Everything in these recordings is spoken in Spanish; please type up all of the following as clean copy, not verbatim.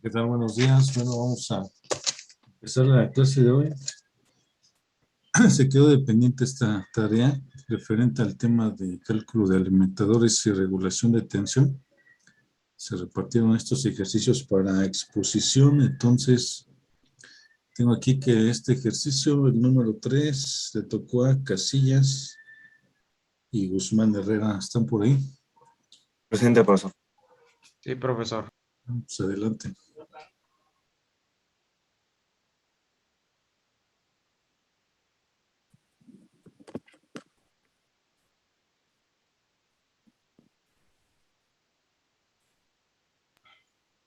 ¿Qué tal? Buenos días. Bueno, vamos a empezar la clase de hoy. Se quedó dependiente esta tarea referente al tema de cálculo de alimentadores y regulación de tensión. Se repartieron estos ejercicios para exposición. Entonces, tengo aquí que este ejercicio, el número 3, le tocó a Casillas y Guzmán Herrera. ¿Están por ahí? Presente, profesor. Sí, profesor. Pues adelante.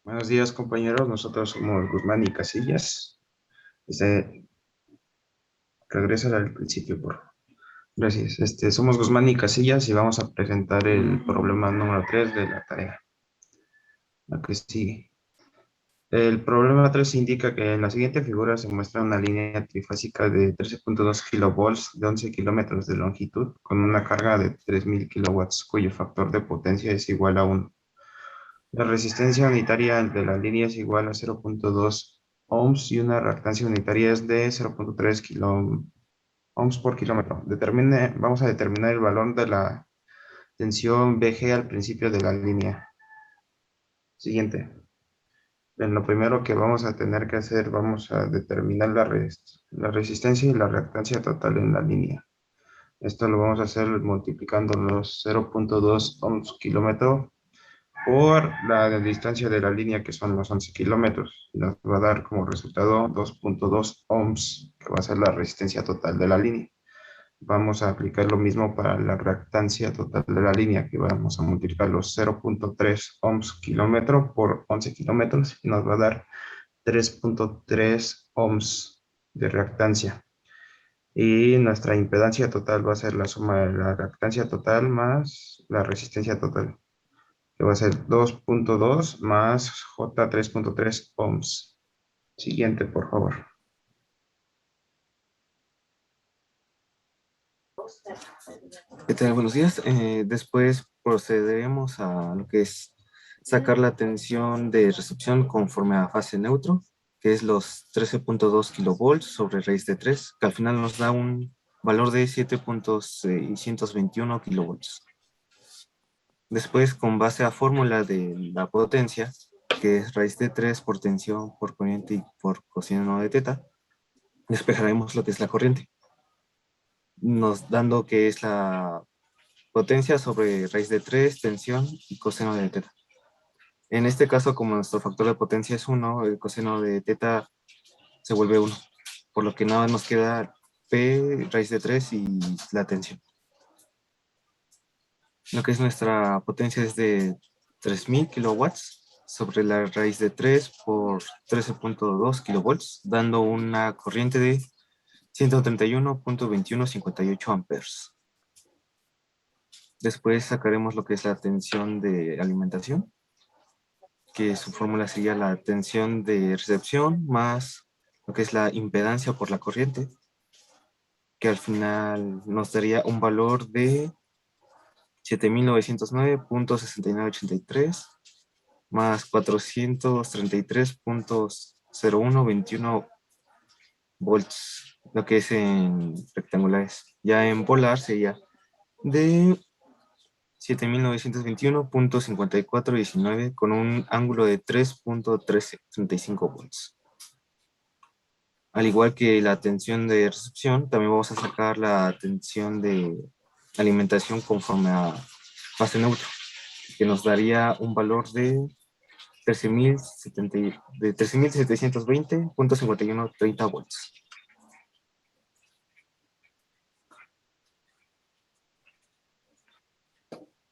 Buenos días, compañeros. Nosotros somos Guzmán y Casillas. Regresa al principio, por favor. Gracias. Somos Guzmán y Casillas y vamos a presentar el problema número 3 de la tarea. La que sigue. El problema 3 indica que en la siguiente figura se muestra una línea trifásica de 13.2 kilovolts de 11 kilómetros de longitud con una carga de 3000 kilowatts, cuyo factor de potencia es igual a 1. La resistencia unitaria de la línea es igual a 0.2 ohms y una reactancia unitaria es de 0.3 kilo ohms por kilómetro. Vamos a determinar el valor de la tensión VG al principio de la línea. Siguiente. Lo primero que vamos a tener que hacer, vamos a determinar la resistencia y la reactancia total en la línea. Esto lo vamos a hacer multiplicando los 0.2 ohms kilómetro por la distancia de la línea, que son los 11 kilómetros. Nos va a dar como resultado 2.2 ohms, que va a ser la resistencia total de la línea. Vamos a aplicar lo mismo para la reactancia total de la línea, que vamos a multiplicar los 0.3 ohms kilómetro por 11 kilómetros y nos va a dar 3.3 ohms de reactancia. Y nuestra impedancia total va a ser la suma de la reactancia total más la resistencia total, que va a ser 2.2 más J 3.3 ohms. Siguiente, por favor. ¿Qué tal? Buenos días. Después procederemos a lo que es sacar la tensión de recepción conforme a fase neutro, que es los 13.2 kilovolts sobre raíz de 3, que al final nos da un valor de 7.621 kilovolts. Después, con base a fórmula de la potencia, que es raíz de 3 por tensión, por corriente y por coseno de teta, despejaremos lo que es la corriente, nos dando que es la potencia sobre raíz de 3, tensión y coseno de teta. En este caso, como nuestro factor de potencia es 1, el coseno de teta se vuelve 1, por lo que nada más nos queda P raíz de 3 y la tensión. Lo que es nuestra potencia es de 3000 kilowatts sobre la raíz de 3 por 13.2 kilovolts, dando una corriente de 131.2158 amperes. Después sacaremos lo que es la tensión de alimentación, que su fórmula sería la tensión de recepción más lo que es la impedancia por la corriente, que al final nos daría un valor de 7909.6983 más 433.0121 volts, lo que es en rectangulares. Ya en polar sería de 7921.5419 con un ángulo de 3.1335 volts. Al igual que la tensión de recepción, también vamos a sacar la tensión de alimentación conforme a fase neutro, que nos daría un valor de 13.720.5130 volts.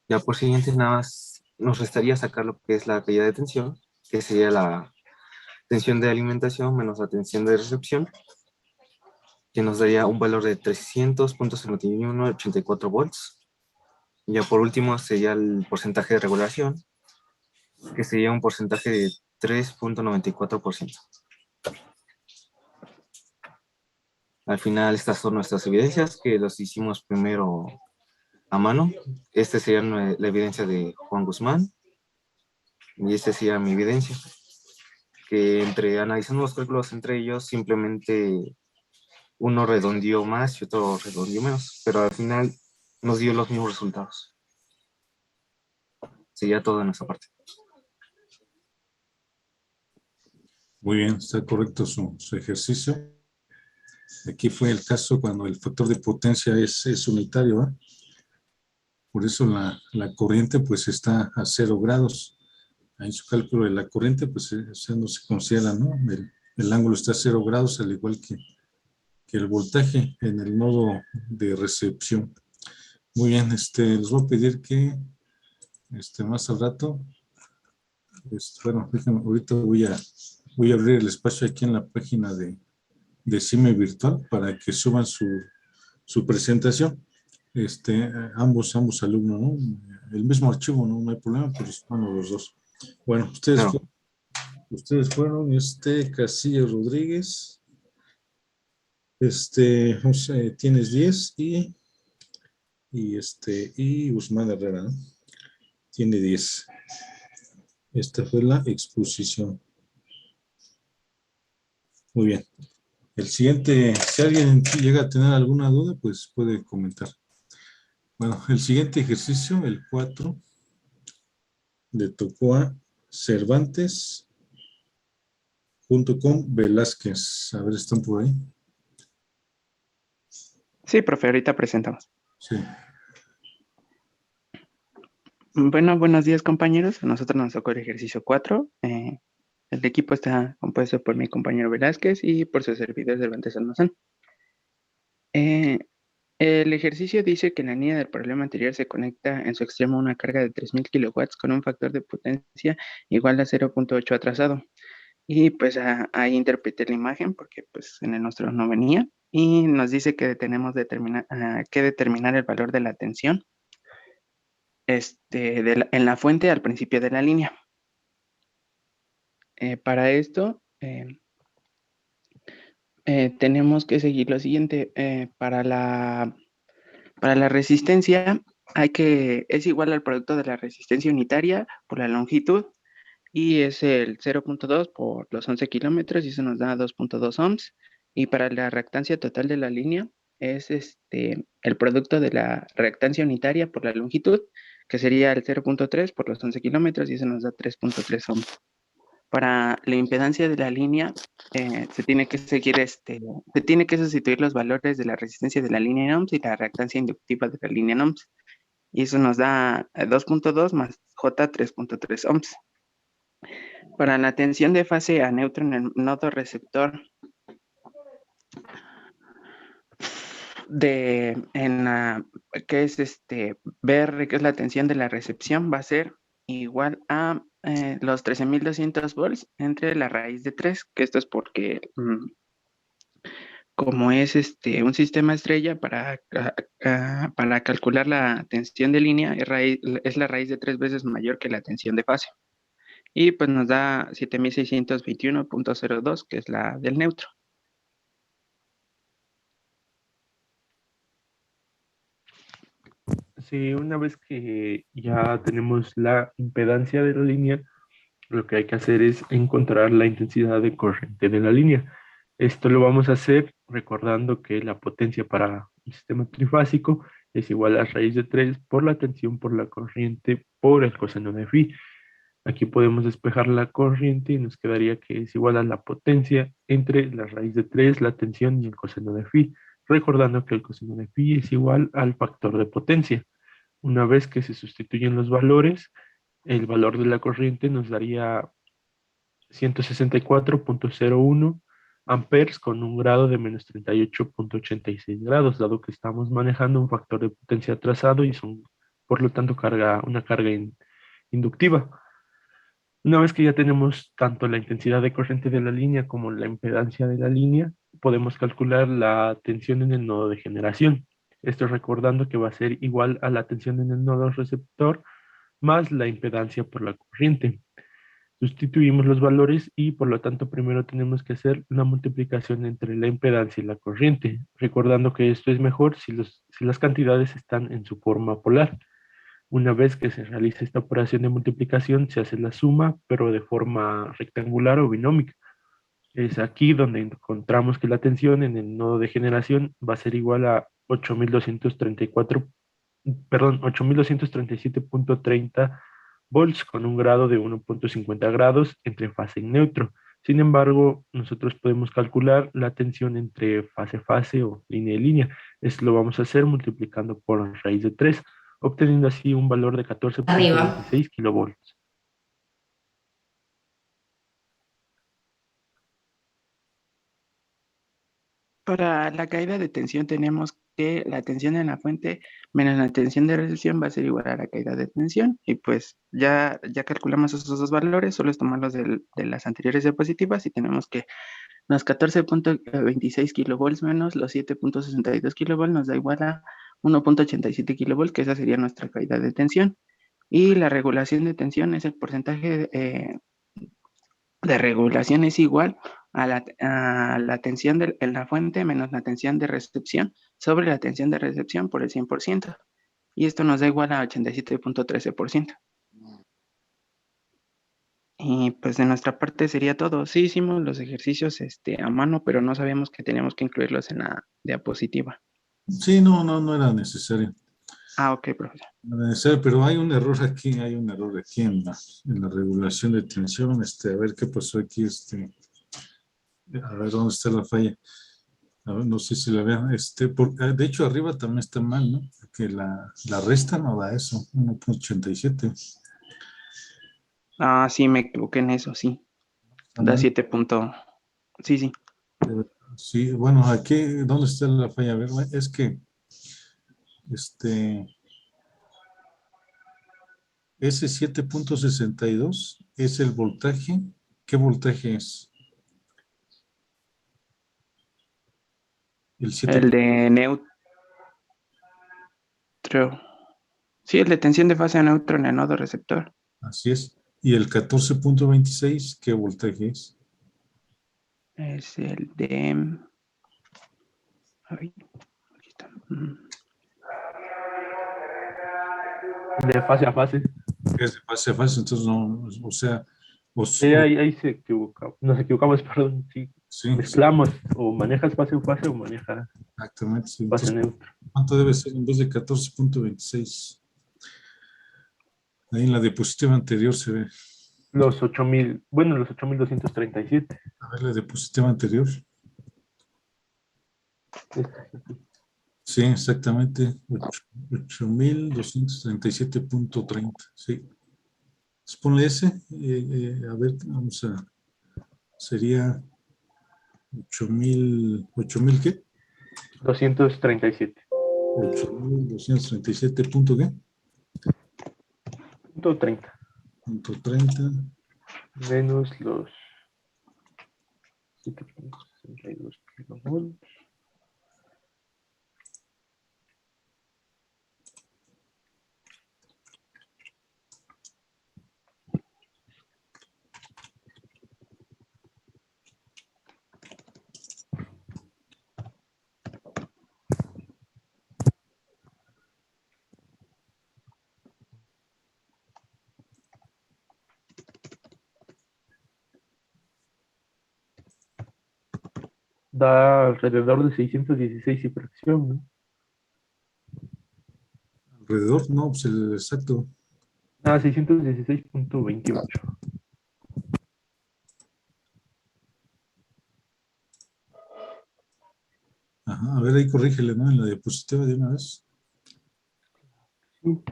Ya por siguiente, nada más nos restaría sacar lo que es la caída de tensión, que sería la tensión de alimentación menos la tensión de recepción, que nos daría un valor de 300.5184 volts. Ya por último sería el porcentaje de regulación, que sería un porcentaje de 3.94%. Al final estas son nuestras evidencias, que los hicimos primero a mano. Esta sería la evidencia de Juan Guzmán y esta sería mi evidencia. que analizando los cálculos entre ellos, simplemente uno redondeó más y otro redondeó menos, pero al final nos dio los mismos resultados. Sería todo en esa parte. Muy bien, está correcto su ejercicio. Aquí fue el caso cuando el factor de potencia es unitario, ¿eh? Por eso la corriente pues está a 0 grados. En su cálculo de la corriente pues eso no se considera, ¿no? El ángulo está a 0 grados, al igual que el voltaje en el nodo de recepción. Muy bien, les voy a pedir que más al rato, bueno, déjenme, ahorita voy a abrir el espacio aquí en la página de CIME Virtual para que suban su presentación. Ambos alumnos, ¿no? El mismo archivo, no hay problema, pero bueno, los dos. Bueno, Claro. ustedes fueron Casillas Rodríguez, tienes 10 y Guzmán Herrera, ¿no? Tiene 10. Esta fue la exposición. Muy bien. El siguiente, si alguien llega a tener alguna duda, pues puede comentar. Bueno, el siguiente ejercicio, el 4, le tocó a Cervantes junto con Velázquez. A ver, ¿están por ahí? Sí, profe, ahorita presentamos. Sí. Bueno, buenos días, compañeros. A nosotros nos tocó el ejercicio 4. El equipo está compuesto por mi compañero Velázquez y por su servidor Cervantes Almazán. El ejercicio dice que en la línea del problema anterior se conecta en su extremo una carga de 3000 kilowatts con un factor de potencia igual a 0.8 atrasado. Y pues ahí interpreté la imagen porque pues en el nuestro no venía. Y nos dice que tenemos que determinar el valor de la tensión en la fuente al principio de la línea. Para esto tenemos que seguir lo siguiente. Para la resistencia es igual al producto de la resistencia unitaria por la longitud y es el 0.2 por los 11 kilómetros y eso nos da 2.2 ohms. Y para la reactancia total de la línea es el producto de la reactancia unitaria por la longitud, que sería el 0.3 por los 11 kilómetros y eso nos da 3.3 ohms. Para la impedancia de la línea se tiene que sustituir los valores de la resistencia de la línea en ohms y la reactancia inductiva de la línea en ohms. Y eso nos da 2.2 más J 3.3 ohms. Para la tensión de fase a neutro en el nodo receptor que es BR, que es la tensión de la recepción, va a ser igual a los 13.200 volts entre la raíz de 3, que esto es porque como es un sistema estrella, para calcular la tensión de línea es la raíz de 3 veces mayor que la tensión de fase. Y pues nos da 7621.02, que es la del neutro. Sí, una vez que ya tenemos la impedancia de la línea, lo que hay que hacer es encontrar la intensidad de corriente de la línea. Esto lo vamos a hacer recordando que la potencia para un sistema trifásico es igual a raíz de 3 por la tensión por la corriente por el coseno de phi. Aquí podemos despejar la corriente y nos quedaría que es igual a la potencia entre la raíz de 3, la tensión y el coseno de phi, recordando que el coseno de phi es igual al factor de potencia. Una vez que se sustituyen los valores, el valor de la corriente nos daría 164.01 amperes con un grado de menos 38.86 grados, dado que estamos manejando un factor de potencia atrasado y son, por lo tanto, una carga inductiva. Una vez que ya tenemos tanto la intensidad de corriente de la línea como la impedancia de la línea, podemos calcular la tensión en el nodo de generación. Esto recordando que va a ser igual a la tensión en el nodo receptor más la impedancia por la corriente. Sustituimos los valores y por lo tanto primero tenemos que hacer una multiplicación entre la impedancia y la corriente, recordando que esto es mejor si las cantidades están en su forma polar. Una vez que se realiza esta operación de multiplicación, se hace la suma, pero de forma rectangular o binómica. Es aquí donde encontramos que la tensión en el nodo de generación va a ser igual a 8.234, perdón, 8.237.30 volts con un grado de 1.50 grados entre fase y neutro. Sin embargo, nosotros podemos calcular la tensión entre fase-fase o línea-línea. Esto lo vamos a hacer multiplicando por raíz de 3, obteniendo así un valor de Arriba. 14.26 kilovolts. Para la caída de tensión tenemos que la tensión en la fuente menos la tensión de recepción va a ser igual a la caída de tensión. Y pues ya calculamos esos dos valores, solo es tomarlos de las anteriores diapositivas y tenemos que los 14.26 kilovolts menos los 7.62 kilovolts nos da igual a 1.87 kilovolts, que esa sería nuestra caída de tensión. Y la regulación de tensión es el porcentaje de regulación es igual a la tensión en la fuente menos la tensión de recepción sobre la tensión de recepción por el 100%. Y esto nos da igual a 87.13%. Y pues de nuestra parte sería todo. Sí hicimos los ejercicios a mano, pero no sabíamos que teníamos que incluirlos en la diapositiva. Sí, no era necesario. Ah, ok, profesor. No era necesario, pero hay un error aquí en la regulación de tensión. A ver qué pasó aquí, a ver dónde está la falla. A ver, no sé si la vean. De hecho, arriba también está mal, ¿no? Porque la resta no da eso, 1.87. Ah, sí, me equivoqué en eso, sí. Está Da mal. 7 Sí, sí. Sí, bueno, aquí, ¿dónde está la falla? A ver, es que, este, ese 7.62 es el voltaje. ¿Qué voltaje es? El 7. El de neutro. Sí, el de tensión de fase a neutro en el nodo receptor. Así es. Y el 14.26, ¿qué voltaje es? Es el de... Ay, aquí está. De fase a fase. Es de fase a fase, entonces no, o sea, Ahí se equivoca, nos equivocamos, perdón, sí. sí, sí, Mezclamos, o manejas fase a fase o manejas exactamente. Sí. fase Entonces, neutra. ¿cuánto debe ser en vez de 14.26? Ahí en la diapositiva anterior se ve. Los 8.000, bueno, los 8.237. A ver, la diapositiva anterior. Sí, exactamente. 8.237.30. Sí. Entonces, ponle ese. A ver, sería 8.000 ¿qué? 237. 8.237 punto ¿qué? Punto 30. Punto 30. Menos los 7.62 kilovolts. Da alrededor de 616 y fracción, ¿no? Alrededor, no, pues el exacto. 616.28. Ajá, a ver, ahí corrígele, ¿no? En la diapositiva de una vez. Sí.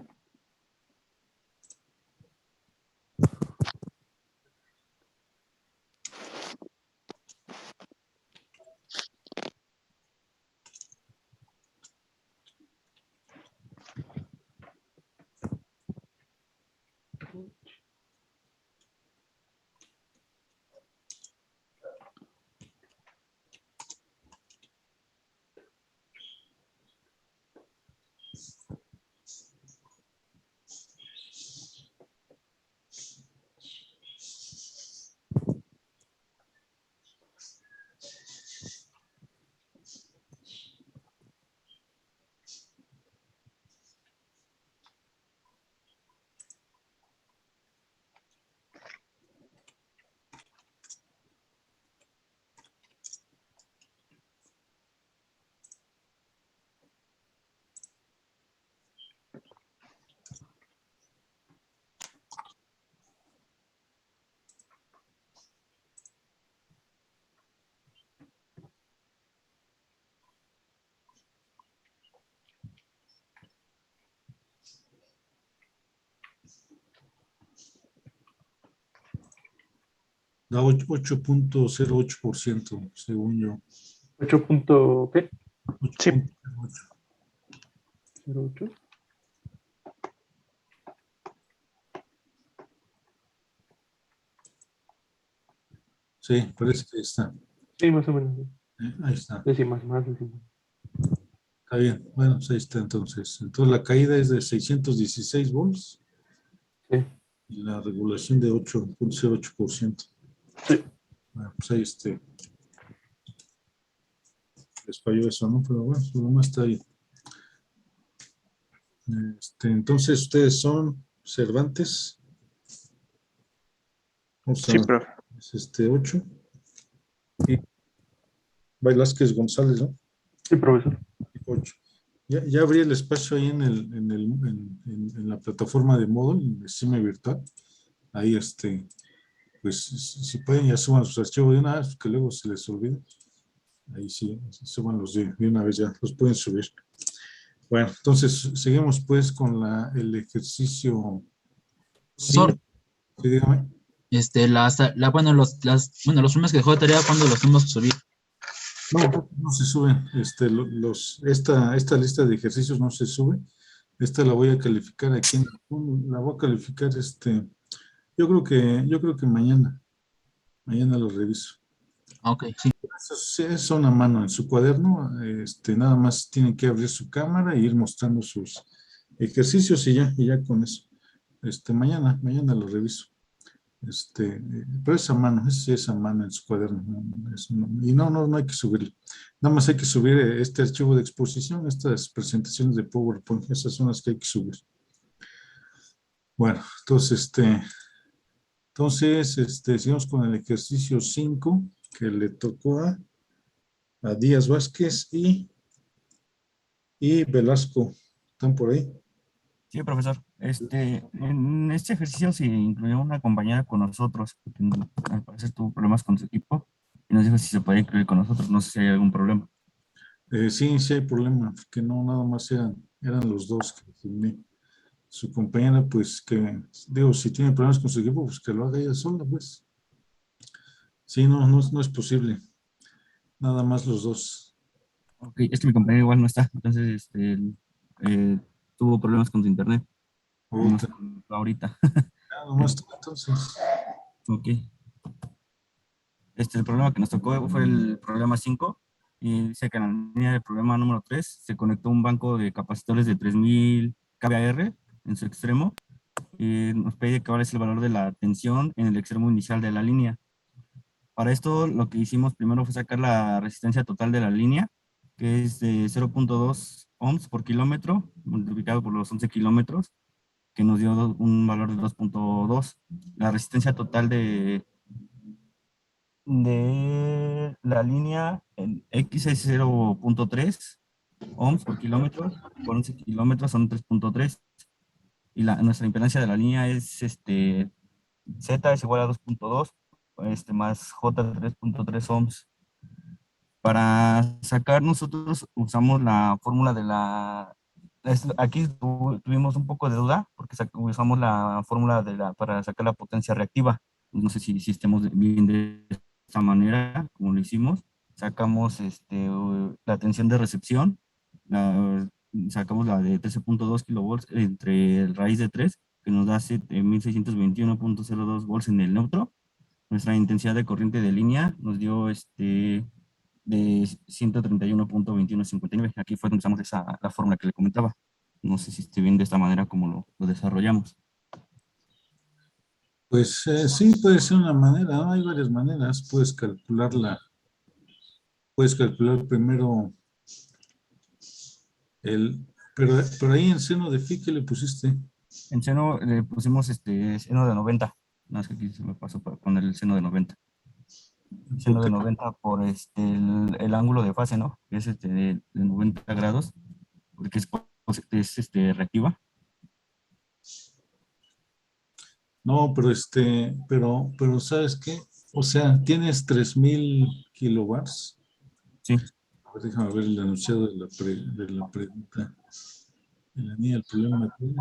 Da 8.08%, según yo. 8 punto, ¿qué? Sí. 8.08. 08. Sí, parece que está. Sí, más o menos. Ahí está. Décimas más, décimas. Está bien. Bueno, pues ahí está entonces. Entonces la caída es de 616 volts Sí. y la regulación de 8.08%. Sí. Bueno, pues ahí les falló eso, ¿no? Pero bueno, lo demás está ahí. Entonces, ustedes son Cervantes. O Sí, sea, profe. es 8. Y Velázquez González, ¿no? Sí, profesor. 8. Ya abrí el espacio ahí en la plataforma de Moodle, en el CIME virtual. Ahí, pues, si pueden, ya suban sus archivos de una vez, que luego se les olvida. Ahí sí, suban los de una vez ya, los pueden subir. Bueno, entonces, seguimos pues con el ejercicio 5. Profesor, Sí, dígame. bueno, los problemas que dejó de tarea, ¿cuándo los tenemos que subir? No se suben. Esta lista de ejercicios no se sube. Esta la voy a calificar aquí la voy a calificar yo creo que mañana lo reviso. Ok, sí. Esos son a mano en su cuaderno, nada más tienen que abrir su cámara e ir mostrando sus ejercicios y ya con eso. Mañana lo reviso. Pero es a mano, es a mano en su cuaderno. Y no hay que subirlo. Nada más hay que subir este archivo de exposición, estas presentaciones de PowerPoint, esas son las que hay que subir. Bueno, entonces, seguimos con el ejercicio 5 que le tocó a Díaz Vázquez y Velasco. ¿Están por ahí? Sí, profesor. En este ejercicio se incluyó una compañera con nosotros, porque al parecer tuvo problemas con su equipo y nos dijo si se podía incluir con nosotros. No sé si hay algún problema. Sí hay problema, que no nada más eran los dos que firmé. Su compañera, pues digo, si tiene problemas con su equipo, pues que lo haga ella sola, pues. Sí, no es posible. Nada más los dos. Ok, es que mi compañero igual no está, entonces eh, tuvo problemas con su internet y no Puta, se conectó ahorita. nada más tú, entonces. Ok. El problema que nos tocó fue el problema 5 y dice que en la línea del problema número 3 se conectó un banco de capacitores de 3000 kVAR en su extremo y nos pide que cuál es el valor de la tensión en el extremo inicial de la línea. Para esto lo que hicimos primero fue sacar la resistencia total de la línea, que es de 0.2 ohms por kilómetro, multiplicado por los 11 kilómetros, que nos dio un valor de 2.2. La resistencia total de la línea en X es 0.3 ohms por kilómetro, por 11 kilómetros son 3.3. Y nuestra impedancia de la línea es Z es igual a 2.2 más J 3.3 ohms. Para sacar nosotros usamos la fórmula aquí tuvimos un poco de duda porque usamos la fórmula para sacar la potencia reactiva. No sé si estemos bien de esta manera, como lo hicimos. Sacamos la tensión de recepción, sacamos la de 13.2 kilovolts entre el raíz de 3, que nos da 1621.02 volts en el neutro. Nuestra intensidad de corriente de línea nos dio de 131.2159. Aquí fue donde usamos la fórmula que le comentaba. No sé si esté bien de esta manera como lo desarrollamos. Pues sí, puede ser una manera, ¿no? Hay varias maneras. Puedes calcular primero pero ahí en seno de phi, ¿qué le pusiste? En seno le pusimos seno de 90. No, es que aquí se me pasó para poner el seno de 90. Seno de 90 por el ángulo de fase, ¿no? Que es de 90 grados, porque es reactiva. No, pero ¿sabes qué? O sea, tienes 3000 kilowatts. Sí. A ver, déjame ver el enunciado de la pregunta. En la línea del problema 3.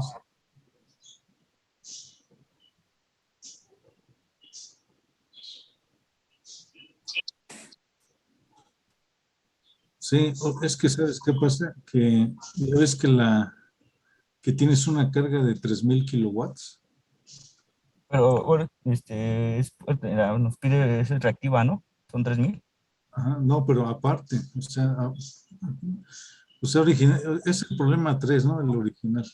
Sí, es que ¿sabes qué pasa? Que ya ves que tienes una carga de 3000 kilowatts. Pero bueno, nos pide, es reactiva, ¿no? Son 3000. Ajá, no, pero aparte, es el problema 3, ¿no? El original.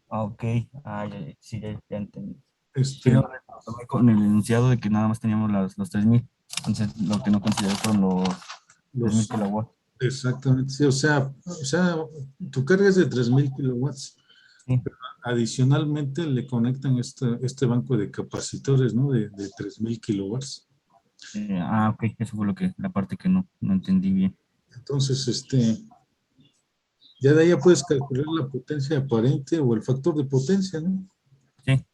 Ah, ok. Ah, sí, ya entendí. Sí, Este, no, tomé con el enunciado de que nada más teníamos los 3000. Entonces, lo que no consideré fueron los 3000 los, kilowatts. exactamente, sí, o sea, tu carga es de 3000 kilowatts. Sí. Adicionalmente le conectan este banco de capacitores, ¿no? De 3000 kilowatts. Ok, eso fue la parte que no entendí bien. Entonces, ya de ahí ya puedes calcular la potencia aparente o el factor de potencia, ¿no? Sí,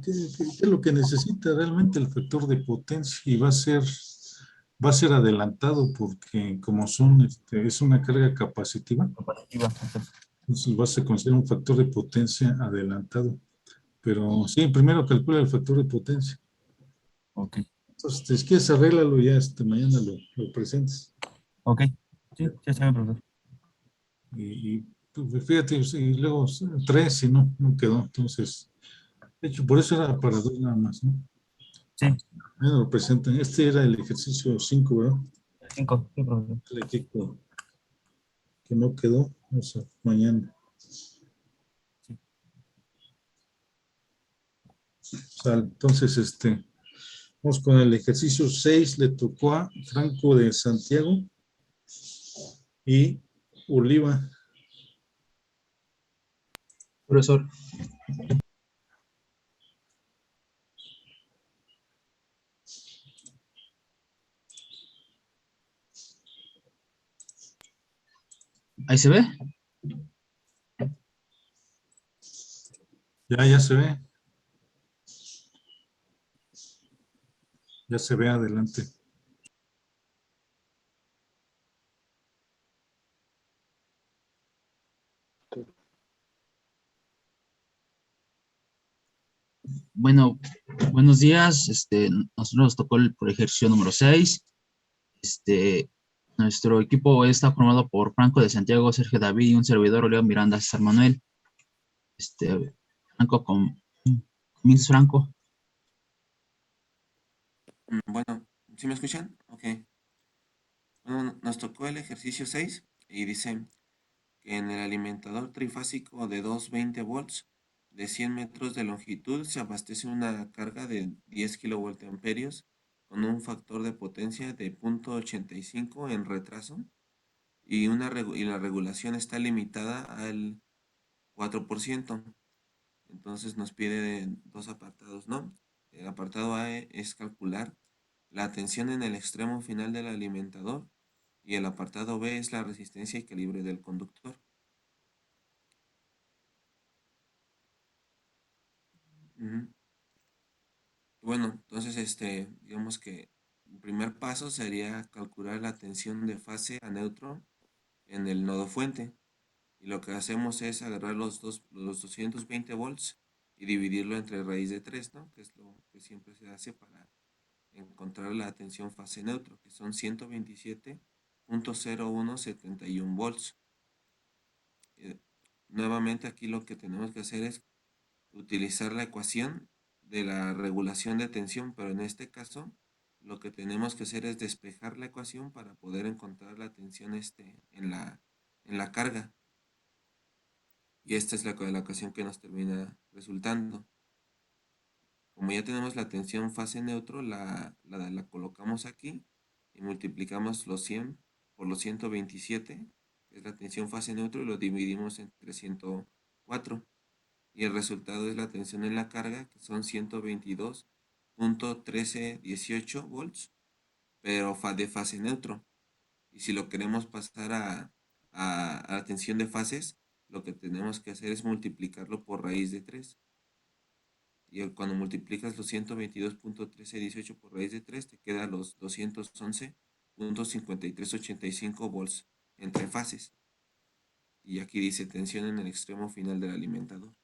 ¿Qué es lo que necesita realmente el factor de potencia? Y va a ser adelantado porque como es una carga capacitiva, comparativa. Entonces, entonces vas a considerar un factor de potencia adelantado. Pero sí, primero calcula el factor de potencia. ok, Entonces, si quieres arréglalo ya, mañana lo presentes. ok. Sí, ya está bien, profesor. Y pues, fíjate, y luego 3 si no quedó. Entonces, de hecho, por eso era para 2 nada más, ¿no? Sí, Mañana lo presentan. Este era el ejercicio 5, ¿verdad? 5, sí, profesor. El equipo que no quedó, o sea, mañana. Sí. O sea, entonces, vamos con el ejercicio 6, le tocó a Franco de Santiago y Oliva. Profesor. ¿Ahí se ve? Ya se ve, ya se ve adelante. Bueno, buenos días. Nosotros nos tocó por ejercicio número 6. Nuestro equipo está formado por Franco de Santiago, Sergio David y un servidor, Leo Miranda, César Manuel. Franco, comienza Franco. Bueno, ¿sí me escuchan? Ok. Bueno, nos tocó el ejercicio 6 y dice que en el alimentador trifásico de 220 volts de 100 metros de longitud se abastece una carga de 10 kilovoltamperios con un factor de potencia de 0.85 en retraso y la regulación está limitada al 4%. Entonces nos pide dos apartados, ¿no? El apartado A es calcular la tensión en el extremo final del alimentador y el apartado B es la resistencia y calibre del conductor. Ujú. Bueno, entonces digamos que el primer paso sería calcular la tensión de fase a neutro en el nodo fuente. Y lo que hacemos es agarrar los 220 volts y dividirlo entre raíz de 3, ¿no? Que es lo que siempre se hace para encontrar la tensión fase neutro, que son 127.0171 volts. Eh, Nuevamente aquí lo que tenemos que hacer es utilizar la ecuación de la regulación de tensión, pero en este caso lo que tenemos que hacer es despejar la ecuación para poder encontrar la tensión en la carga. Y esta es la ecuación que nos termina resultando. Como ya tenemos la tensión fase neutro, la colocamos aquí y multiplicamos los 100 por los 127, que es la tensión fase neutro, y lo dividimos entre 104. Y el resultado es la tensión en la carga, que son 122.1318 volts, pero de fase neutro. Y si lo queremos pasar a la tensión de fases, lo que tenemos que hacer es multiplicarlo por raíz de 3. Y cuando multiplicas los 122.1318 por raíz de 3 te queda los 211.5385 volts entre fases. Y aquí dice tensión en el extremo final del alimentador.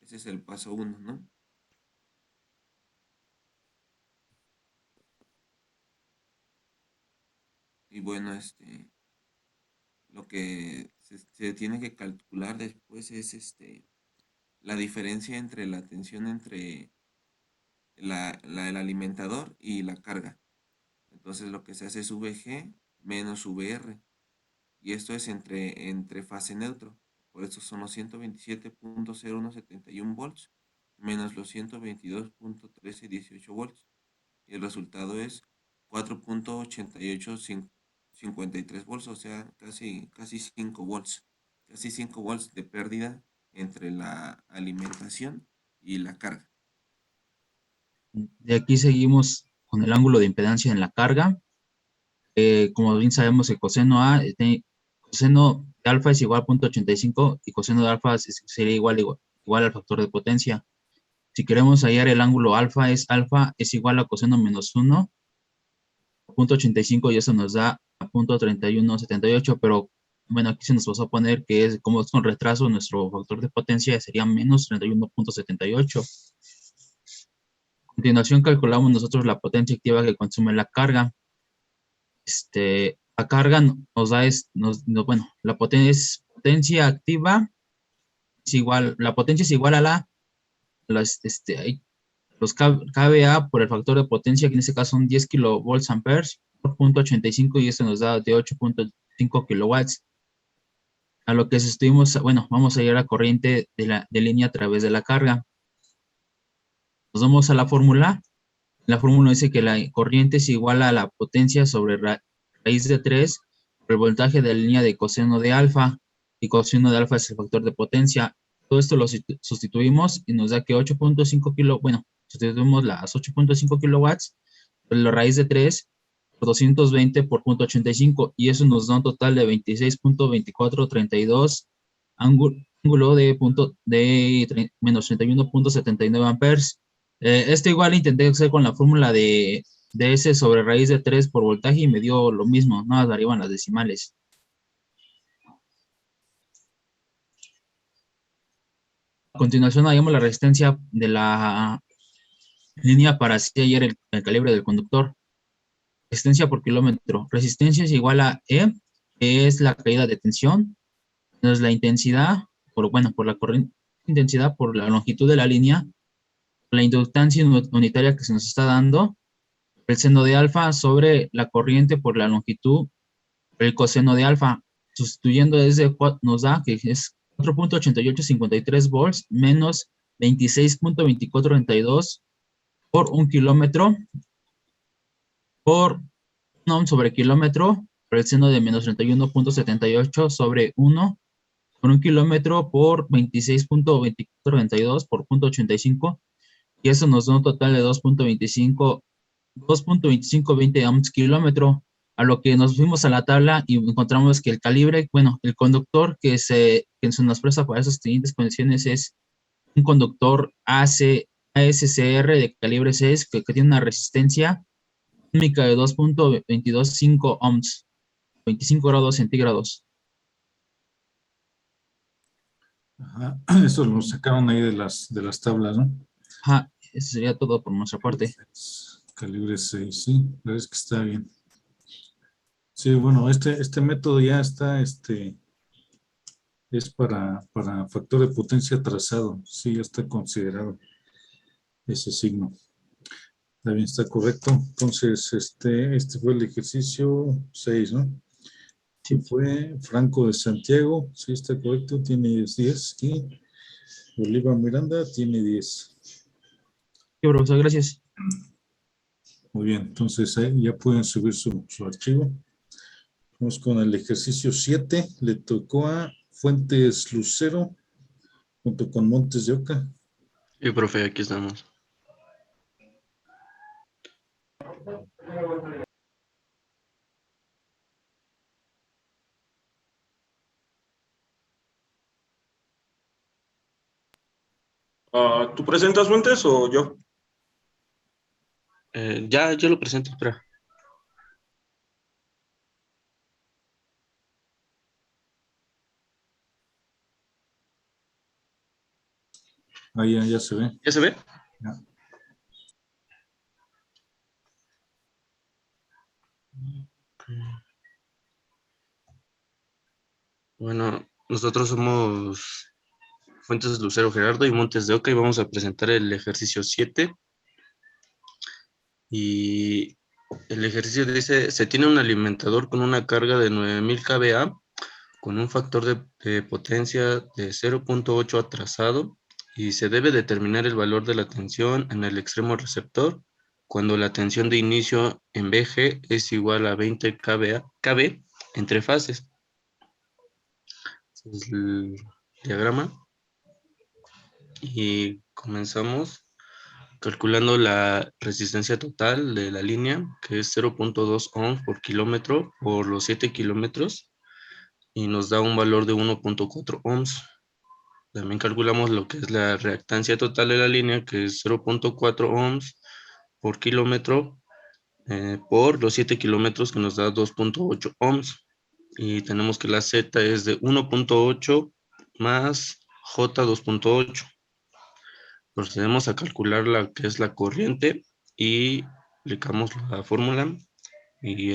Ese es el paso 1, ¿no? Y bueno, lo que se tiene que calcular después es la diferencia entre la tensión entre el alimentador y la carga. Entonces lo que se hace es VG menos VR. Y esto es entre fase neutro. Por eso son los 127.0171 volts menos los 122.1318 volts. Y el resultado es 4.8853 volts, o sea, casi 5 volts. Casi 5 volts de pérdida entre la alimentación y la carga. De aquí seguimos con el ángulo de impedancia en la carga. Como bien sabemos, el coseno coseno de alfa es igual a 0.85 y coseno de alfa sería igual al factor de potencia. Si queremos hallar el ángulo alfa es igual a coseno menos 1, 0.85 y eso nos da a 0.3178, pero bueno, aquí se nos pasó a poner que como es con retraso, nuestro factor de potencia sería menos 31.78. A continuación calculamos nosotros la potencia activa que consume la carga. La carga nos da, bueno, la potencia activa es igual, la potencia es igual a los kVA por el factor de potencia, que en este caso son 10 kilovolts amperes por 0.85 y esto nos da de 8.5 kilowatts. A lo que sustituimos, bueno, vamos a ir a la corriente de línea a través de la carga. Nos vamos a la fórmula. La fórmula dice que la corriente es igual a la potencia sobre raíz de 3 por el voltaje de la línea de coseno de alfa, y coseno de alfa es el factor de potencia. Todo esto lo sustituimos y nos da que 8.5 bueno, sustituimos las 8.5 kilowatts por la raíz de 3 por 220 por 0.85 y eso nos da un total de 26.2432 ángulo de menos 31.79 amperes. Esto igual intenté hacer con la fórmula de S sobre raíz de 3 por voltaje y me dio lo mismo, no arriban las decimales. A continuación hallamos la resistencia de la línea para así hallar el calibre del conductor. Resistencia por kilómetro. Resistencia es igual a E, que es la caída de tensión, menos la intensidad, por la corriente, intensidad por la longitud de la línea, la inductancia unitaria que se nos está dando, el seno de alfa sobre la corriente por la longitud, el coseno de alfa. Sustituyendo nos da que es 4.8853 volts menos 26.2432 por un kilómetro por 1 ohm sobre kilómetro por el seno de menos 31.78 sobre 1 por un kilómetro por 26.2432 por 0.85 y eso nos da un total de 2.2520 ohms kilómetro, a lo que nos fuimos a la tabla y encontramos que el calibre, bueno, el conductor que se nos expresa para esas siguientes condiciones es un conductor ASCR de calibre 6 que tiene una resistencia ómica de 2.225 ohms, 25 grados centígrados. Ajá. Eso lo sacaron ahí de las tablas, ¿no? Ajá, eso sería todo por nuestra parte. Calibre 6, sí, la verdad es que está bien. Sí, bueno, este método ya está, es para factor de potencia trazado, sí, ya está considerado ese signo. Está bien, está correcto. Entonces, este fue el ejercicio 6, ¿no? Sí. Fue Franco de Santiago, sí, está correcto, tiene 10 y Oliva Miranda tiene 10. Sí, profesor, gracias. Muy bien, entonces ahí ya pueden subir su archivo. Vamos con el ejercicio 7, le tocó a Fuentes Lucero junto con Montes de Oca. Sí, profe, aquí estamos. ¿Tú presentas Fuentes o yo? Ya, yo lo presento, espera. Ahí ya se ve. ¿Ya se ve? Ya. Bueno, nosotros somos Fuentes Lucero Gerardo y Montes de Oca y vamos a presentar el ejercicio 7. Y el ejercicio dice, se tiene un alimentador con una carga de 9000 kVA con un factor de potencia de 0.8 atrasado y se debe determinar el valor de la tensión en el extremo receptor cuando la tensión de inicio en VG es igual a 20 kV entre fases. Este es el diagrama y comenzamos calculando la resistencia total de la línea, que es 0.2 ohms por kilómetro por los 7 kilómetros, y nos da un valor de 1.4 ohms. También calculamos lo que es la reactancia total de la línea, que es 0.4 ohms por kilómetro por los 7 kilómetros, que nos da 2.8 ohms. Y tenemos que la Z es de 1.8 más J 2.8. Procedemos a calcular la que es la corriente y aplicamos la fórmula. Y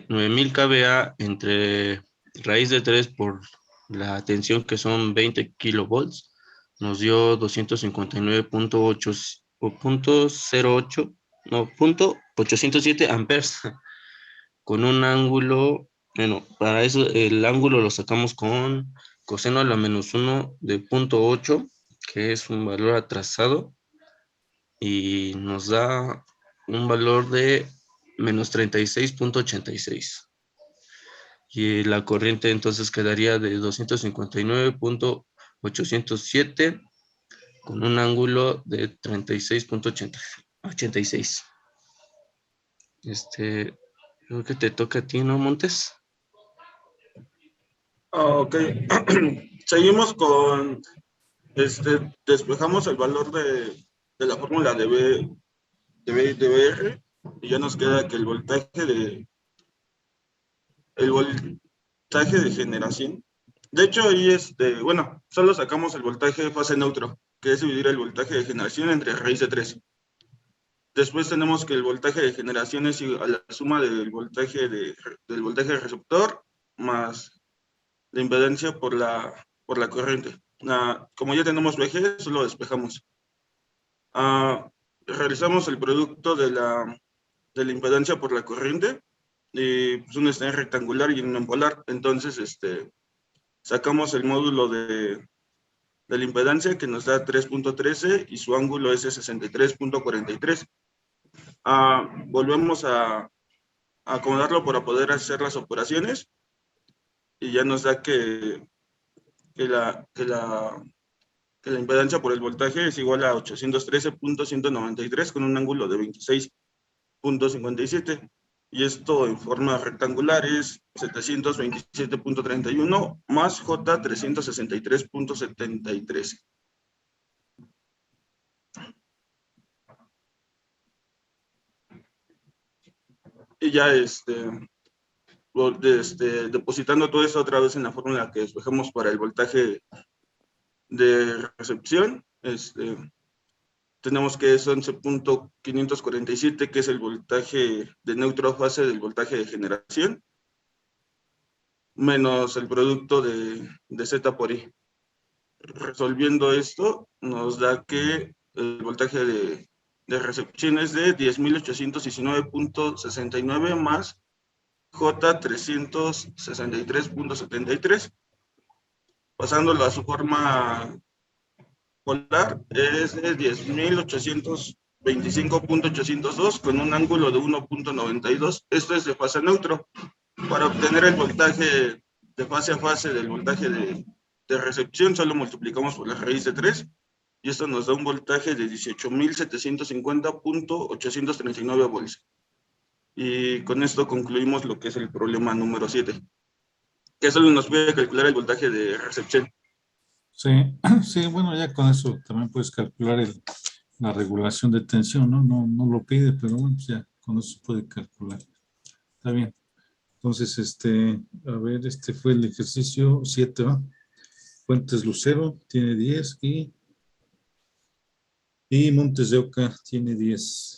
9000 kVA entre raíz de 3 por la tensión que son 20 kilovolts nos dio 259.08 no, 807 amperes con un ángulo, bueno, para eso el ángulo lo sacamos con coseno a la menos 1 de 0.8, que es un valor atrasado, y nos da un valor de menos 36.86. Y la corriente entonces quedaría de 259.807 con un ángulo de 36.86. Creo que te toca a ti, ¿no, Montes? Ok. Seguimos con, despejamos el valor de la fórmula de BR y ya nos queda que el voltaje de generación. De hecho, ahí bueno, solo sacamos el voltaje de fase neutro, que es dividir el voltaje de generación entre raíz de 3. Después tenemos que el voltaje de generación es igual a la suma del voltaje receptor más la impedancia por la corriente. Como ya tenemos VG, solo despejamos. Realizamos el producto de la impedancia por la corriente, y pues uno está en rectangular y uno en polar. Entonces, sacamos el módulo de la impedancia, que nos da 3.13 y su ángulo es de 63.43. Volvemos a acomodarlo para poder hacer las operaciones y ya nos da que la impedancia por el voltaje es igual a 813.193 con un ángulo de 26.57. Y esto en forma rectangular es 727.31 más J 363.73. Y ya depositando todo esto otra vez en la fórmula que despejamos para el voltaje de recepción, tenemos que es 11.547, que es el voltaje de neutro a fase del voltaje de generación, menos el producto de Z por I. Resolviendo esto, nos da que el voltaje de recepción es de 10.819.69 más J 363.73. Pasándolo a su forma polar, es de 10.825.802 con un ángulo de 1.92. Esto es de fase neutro. Para obtener el voltaje de fase a fase del voltaje de recepción, solo multiplicamos por la raíz de 3, y esto nos da un voltaje de 18.750.839 volts. Y con esto concluimos lo que es el problema número 7, que solo nos puede calcular el voltaje de recepción. Sí, sí, bueno, ya con eso también puedes calcular la regulación de tensión, ¿no? No lo pide, pero bueno, pues ya con eso se puede calcular. Está bien. Entonces, a ver, fue el ejercicio 7, ¿va? Fuentes Lucero tiene 10 y Montes de Oca tiene 10.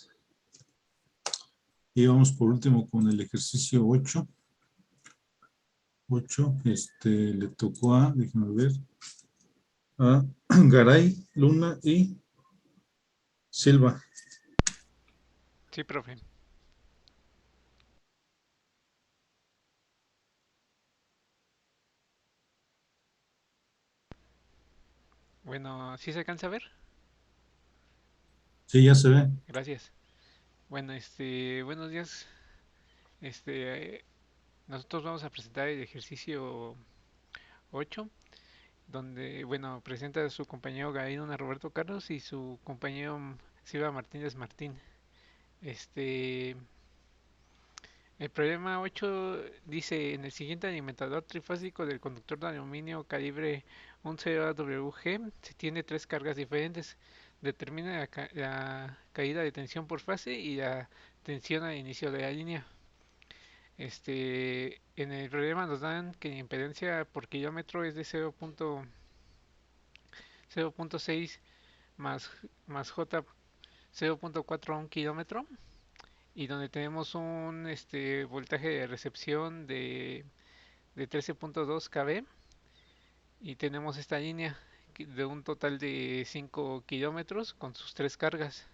Y vamos por último con el ejercicio 8. 8, le tocó a, déjenme ver, a Garay, Luna y Silva. Sí, profe. Bueno, ¿sí se alcanza a ver? Sí, ya se ve. Gracias. Bueno, buenos días. Nosotros vamos a presentar el ejercicio 8, donde, bueno, presenta a su compañero Gainuna Roberto Carlos y su compañero Silva Martínez Martín. Este, el problema 8 dice, en el siguiente alimentador trifásico del conductor de aluminio calibre 11AWG se tiene tres cargas diferentes. Determina la caída de tensión por fase y la tensión al inicio de la línea. En el problema nos dan que la impedancia por kilómetro es de 0.6 más J 0.4 a un kilómetro, y donde tenemos un voltaje de recepción de 13.2 kV, y tenemos esta línea de un total de 5 kilómetros con sus tres cargas.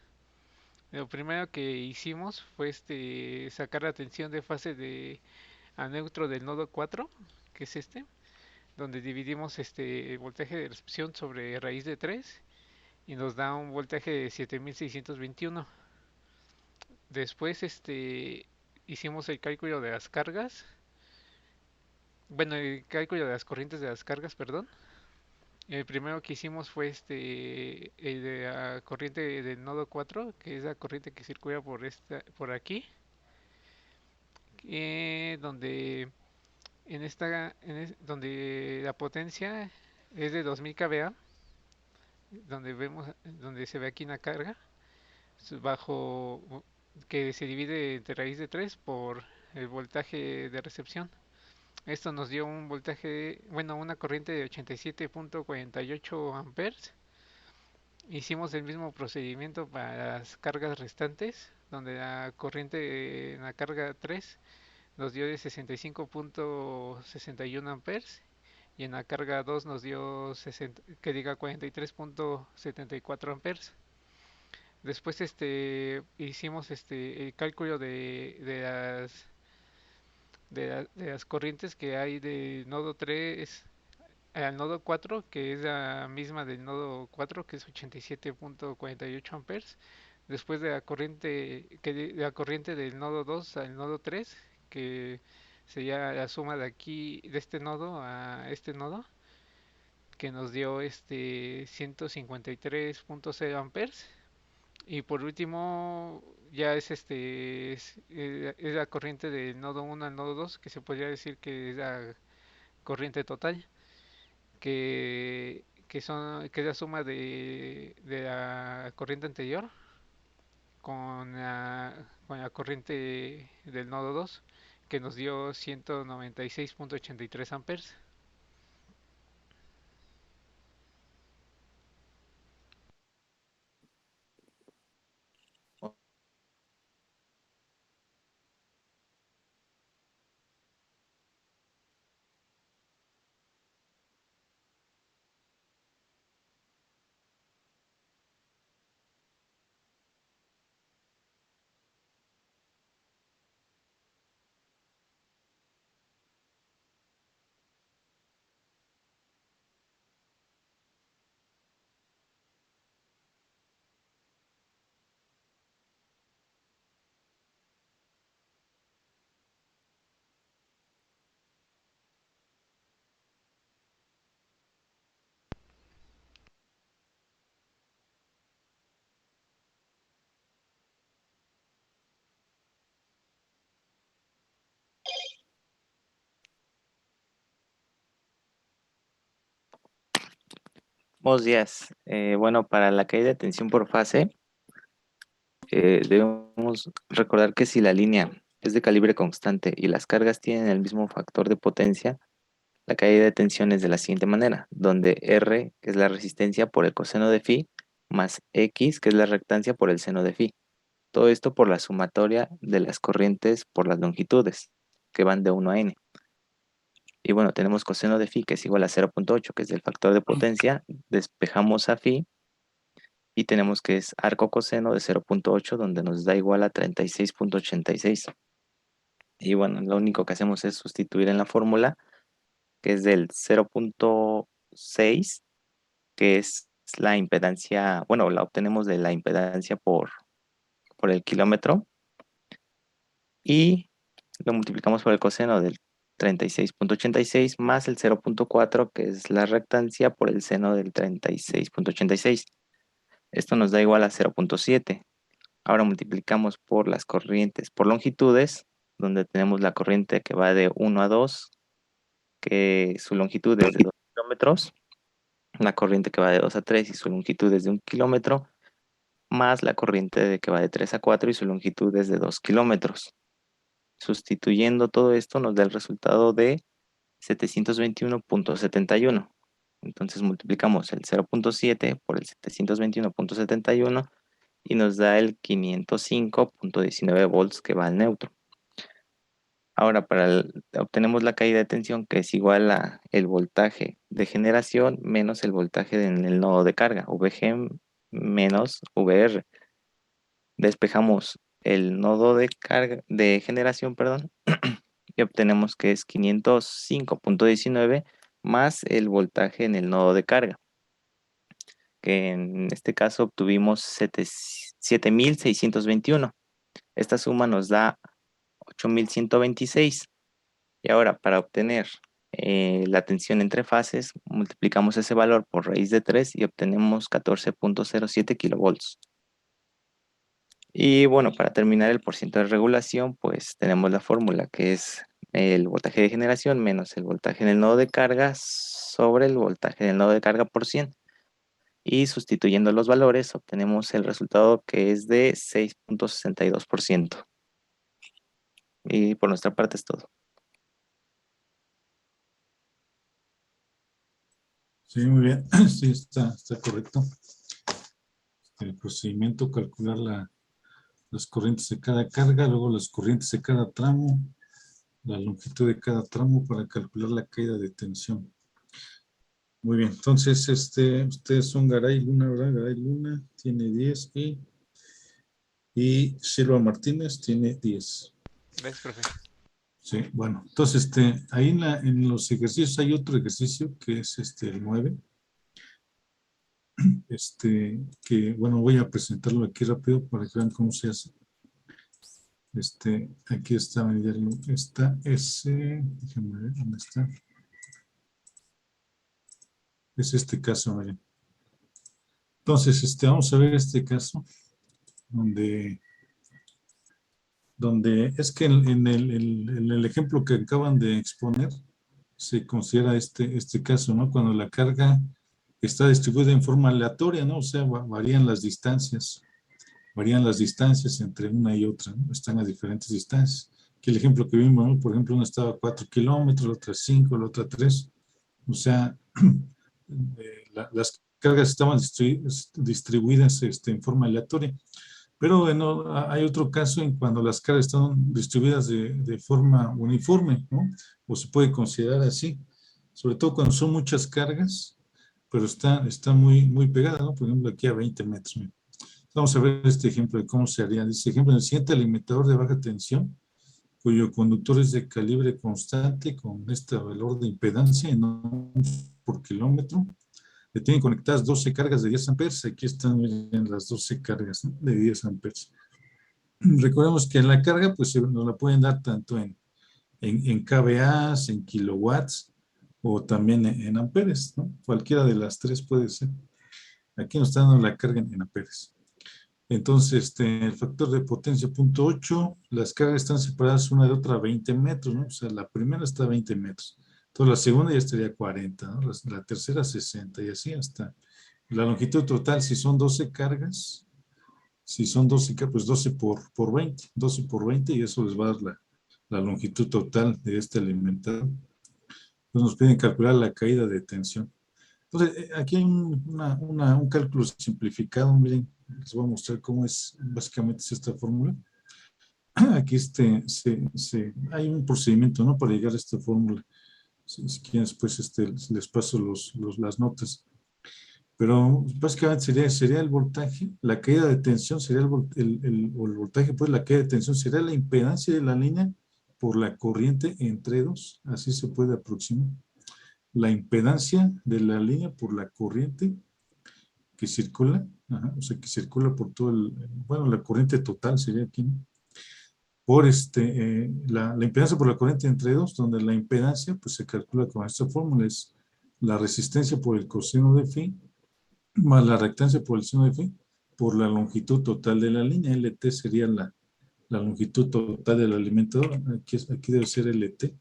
Lo primero que hicimos fue sacar la tensión de fase a neutro del nodo 4, que es donde dividimos el voltaje de recepción sobre raíz de 3 y nos da un voltaje de 7621. Después hicimos el cálculo de las cargas, bueno, el cálculo de las corrientes de las cargas, perdón. El primero que hicimos fue el de la corriente del nodo 4, que es la corriente que circula por aquí, donde donde la potencia es de 2000 kVA, donde se ve aquí una carga bajo, que se divide entre raíz de 3 por el voltaje de recepción. Esto nos dio un voltaje, bueno, una corriente de 87.48 amperes. Hicimos el mismo procedimiento para las cargas restantes, donde la corriente en la carga 3 nos dio de 65.61 amperes, y en la carga 2 nos dio 43.74 amperes. Después hicimos el cálculo de las corrientes que hay de nodo 3 al nodo 4, que es la misma del nodo 4, que es 87.48 amperes. Después de la corriente del nodo 2 al nodo 3, que sería la suma de aquí, de este nodo a este nodo, que nos dio 153.0 amperes. Y por último, ya es la corriente del nodo 1 al nodo 2, que se podría decir que es la corriente total, que es la suma de la corriente anterior con la corriente del nodo 2, que nos dio 196.83 amperes. Buenos días. Bueno, para la caída de tensión por fase, debemos recordar que si la línea es de calibre constante y las cargas tienen el mismo factor de potencia, la caída de tensión es de la siguiente manera, donde R, que es la resistencia por el coseno de phi, más X, que es la reactancia por el seno de phi. Todo esto por la sumatoria de las corrientes por las longitudes, que van de 1 a n. Y bueno, tenemos coseno de phi que es igual a 0.8, que es del factor de potencia. Despejamos a phi y tenemos que es arco coseno de 0.8, donde nos da igual a 36.86. Y bueno, lo único que hacemos es sustituir en la fórmula, que es del 0.6, que es la impedancia, bueno, la obtenemos de la impedancia por el kilómetro, y lo multiplicamos por el coseno del 36.86 más el 0.4, que es la reactancia, por el seno del 36.86. Esto nos da igual a 0.7. Ahora multiplicamos por las corrientes, por longitudes, donde tenemos la corriente que va de 1 a 2, que su longitud es de 2 kilómetros, la corriente que va de 2 a 3 y su longitud es de 1 kilómetro, más la corriente que va de 3 a 4 y su longitud es de 2 kilómetros. Sustituyendo todo esto nos da el resultado de 721.71. Entonces multiplicamos el 0.7 por el 721.71 y nos da el 505.19 volts que va al neutro. Ahora, obtenemos la caída de tensión, que es igual a el voltaje de generación menos el voltaje en el nodo de carga, VG menos VR. Despejamos el nodo de carga, de generación, perdón, y obtenemos que es 505.19 más el voltaje en el nodo de carga, que en este caso obtuvimos 7.621. Esta suma nos da 8.126. Y ahora, para obtener la tensión entre fases, multiplicamos ese valor por raíz de 3 y obtenemos 14.07 kilovolts. Y bueno, para terminar el porcentaje de regulación, pues tenemos la fórmula, que es el voltaje de generación menos el voltaje en el nodo de carga sobre el voltaje en el nodo de carga por 100. Y sustituyendo los valores, obtenemos el resultado, que es de 6.62%. Y por nuestra parte es todo. Sí, muy bien. Sí, está correcto. El procedimiento, calcular las corrientes de cada carga, luego las corrientes de cada tramo, la longitud de cada tramo para calcular la caída de tensión. Muy bien, entonces ustedes son Garay Luna, ¿verdad? Garay Luna tiene 10 y Silva Martínez tiene 10. Gracias, profe. Sí, bueno, entonces ahí en los ejercicios hay otro ejercicio que es el 9. Que bueno, voy a presentarlo aquí rápido para que vean cómo se hace. Aquí está, está ese, déjenme ver dónde está. Es este caso, miren. Entonces, vamos a ver este caso donde es que en el ejemplo que acaban de exponer se considera este caso, ¿no? Cuando la carga está distribuida en forma aleatoria, ¿no? O sea, varían las distancias entre una y otra, ¿no? Están a diferentes distancias. Aquí el ejemplo que vimos, ¿no? Por ejemplo, una estaba a 4 kilómetros, la otra 5, la otra 3. O sea, las cargas estaban distribuidas en forma aleatoria. Pero bueno, hay otro caso en cuando las cargas están distribuidas de forma uniforme, ¿no? O se puede considerar así, sobre todo cuando son muchas cargas, pero está muy pegada, ¿no? Por ejemplo, aquí a 20 metros. Mira. Vamos a ver este ejemplo de cómo se haría. Este ejemplo, en el siguiente alimentador de baja tensión, cuyo conductor es de calibre constante con este valor de impedancia en ohms por kilómetro, le tienen conectadas 12 cargas de 10 amperes. Aquí están, miren, las 12 cargas, ¿no? De 10 amperes. Recordemos que la carga, pues, nos la pueden dar tanto en kVA, en kilowatts, o también en amperes, ¿no? Cualquiera de las tres puede ser. Aquí nos está dando la carga en amperes. Entonces, el factor de potencia 0.8, las cargas están separadas una de otra a 20 metros, ¿no? O sea, la primera está a 20 metros. Entonces, la segunda ya estaría a 40, ¿no? La tercera a 60 y así hasta. La longitud total, si son 12 cargas, pues 12 por 20, 12 por 20 y eso les va a dar la longitud total de este alimentador. Entonces, nos piden calcular la caída de tensión. Entonces, aquí hay un cálculo simplificado, miren, les voy a mostrar cómo es, básicamente es esta fórmula. Aquí hay un procedimiento, ¿no? Para llegar a esta fórmula. Si quieren después les paso las notas. Pero básicamente sería el voltaje, la caída de tensión sería el voltaje, pues la caída de tensión sería la impedancia de la línea por la corriente entre dos, así se puede aproximar. La impedancia de la línea por la corriente que circula, o sea, que circula por todo bueno, la corriente total sería aquí, ¿no? Por la impedancia por la corriente entre dos, donde la impedancia pues se calcula con esta fórmula, es la resistencia por el coseno de phi más la reactancia por el seno de phi por la longitud total de la línea. LT sería la longitud total del alimentador. Aquí debe ser LT.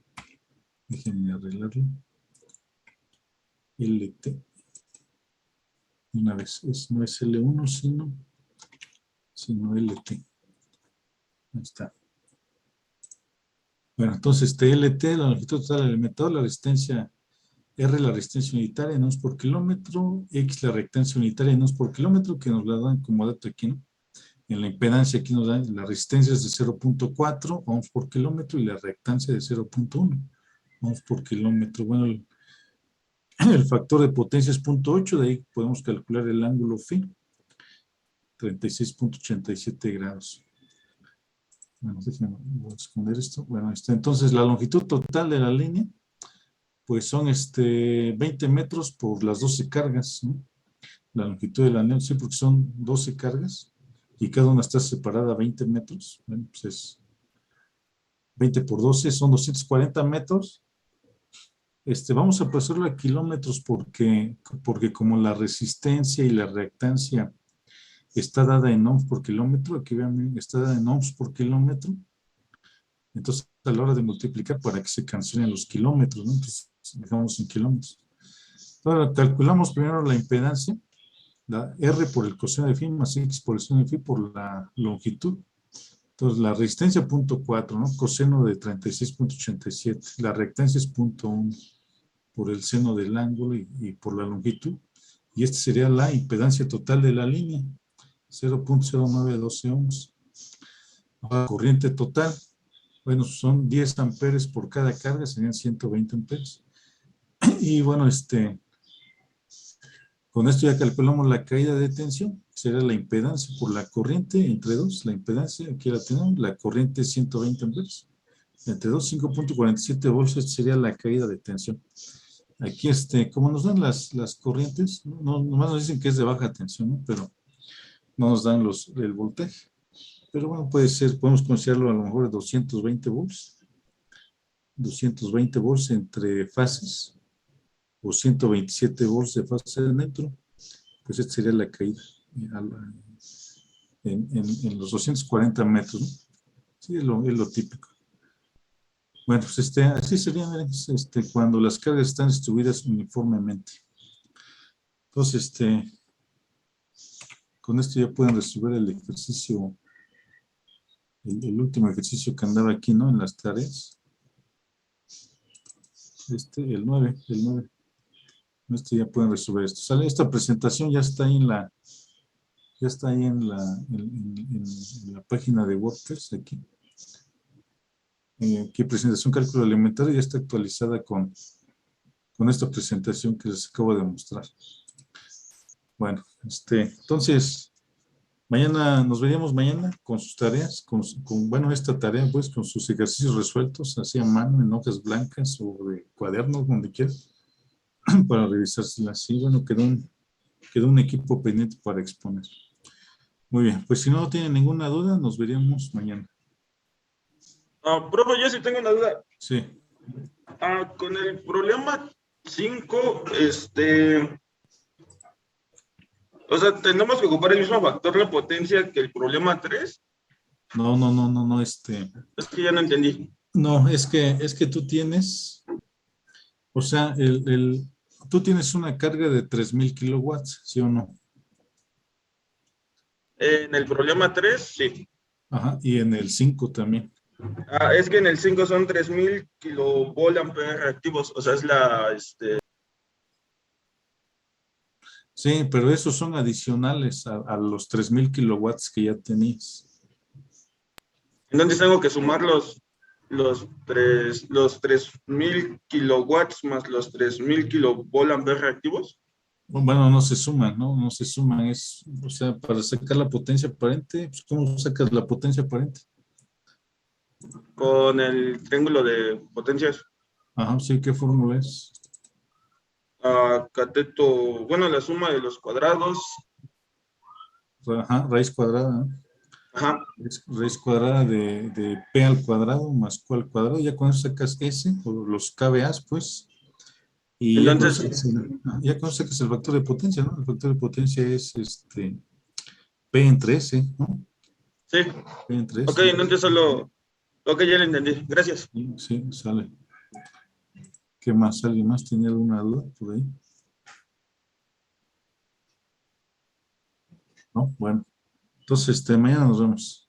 Déjenme arreglarlo. LT. Una vez, no es L1, sino LT. Ahí está. Bueno, entonces LT, la longitud total del alimentador, la resistencia R, la resistencia unitaria en ohms por kilómetro, X, la reactancia unitaria en ohms por kilómetro, que nos la dan como dato aquí, ¿no? En la impedancia aquí nos dan la resistencia es de 0.4 ohms por kilómetro y la reactancia de 0.1 ohms por kilómetro. Bueno, el factor de potencia es 0.8, de ahí podemos calcular el ángulo phi, 36.87 grados. Bueno, déjenme, voy a esconder esto. Bueno, entonces la longitud total de la línea pues son 20 metros por las 12 cargas, ¿no? La longitud del anillo, sí, porque son 12 cargas y cada una está separada a 20 metros. Bueno, pues es 20 por 12, son 240 metros. Vamos a pasarlo a kilómetros porque como la resistencia y la reactancia está dada en ohms por kilómetro, aquí vean, está dada en ohms por kilómetro. Entonces, a la hora de multiplicar para que se cancelen los kilómetros, ¿no? Entonces, dejamos en kilómetros. Ahora, calculamos primero la impedancia, la R por el coseno de phi más X por el seno de phi por la longitud. Entonces, la resistencia 0.4, ¿no? Coseno de 36.87. La reactancia es 0.1 por el seno del ángulo y por la longitud. Y esta sería la impedancia total de la línea, 0.0912 ohms. Ahora, corriente total. Bueno, son 10 amperes por cada carga, serían 120 amperes. Y bueno, con esto ya calculamos la caída de tensión, será la impedancia por la corriente entre dos, la impedancia, aquí la tenemos, la corriente es 120 amperes. Entre 2, 5.47 volts, esta sería la caída de tensión. Aquí, como nos dan las corrientes, nomás nos dicen que es de baja tensión, ¿no? Pero no nos dan el voltaje. Pero bueno, puede ser, podemos considerarlo a lo mejor de 220 volts. 220 volts entre fases. O 127 volts de fase de neutro. Pues esta sería la caída. En los 240 metros, ¿no? Sí, es lo típico. Bueno, pues así sería, miren, cuando las cargas están distribuidas uniformemente. Entonces, con esto ya pueden resolver el ejercicio. El último ejercicio que andaba aquí, ¿no? En las tareas. El 9. Ya pueden resolver esto. Sale, esta presentación ya está ahí en la página de WordPress, aquí. Aquí presentación cálculo elementario ya está actualizada con esta presentación que les acabo de mostrar. Bueno, entonces, mañana, nos veríamos mañana con sus tareas, bueno, esta tarea, pues, con sus ejercicios resueltos, así a mano, en hojas blancas o de cuadernos, donde quiera, para revisárselas. Sí, bueno, quedó un equipo pendiente para exponer. Muy bien, pues si no tienen ninguna duda, nos veríamos mañana. Profe, yo sí tengo una duda. Sí. Con el problema 5, o sea, ¿tenemos que ocupar el mismo factor de potencia que el problema 3? No, Es que ya no entendí. No, es que tú tienes, o sea, tú tienes una carga de 3000 kilowatts, ¿sí o no? En el problema 3, sí. Ajá, y en el 5 también. Es que en el 5 son 3000 kilovolt amperes reactivos, o sea, es la, Sí, pero esos son adicionales a los 3000 kilowatts que ya tenías. Entonces tengo que sumarlos. los 3000 kilowatts más los 3000 kilovolt reactivos. Bueno, no se suman, ¿no? No se suman, es, o sea, para sacar la potencia aparente, pues, ¿cómo sacas la potencia aparente? Con el triángulo de potencias. Ajá, sí, ¿qué fórmula es? Cateto, bueno, la suma de los cuadrados. Ajá, raíz cuadrada, ¿no? Ajá. Raíz cuadrada de P al cuadrado más Q al cuadrado, ya con eso sacas S, o los KVAs, pues, y Entonces, ya con eso sacas el factor de potencia, ¿no? El factor de potencia es P entre S, ¿no? sí. P entre S. Ok, entonces solo, ok, ya lo entendí, gracias. Sí, sale. ¿Qué más? ¿Alguien más tiene alguna duda por ahí? No, bueno. Entonces, mañana nos vemos.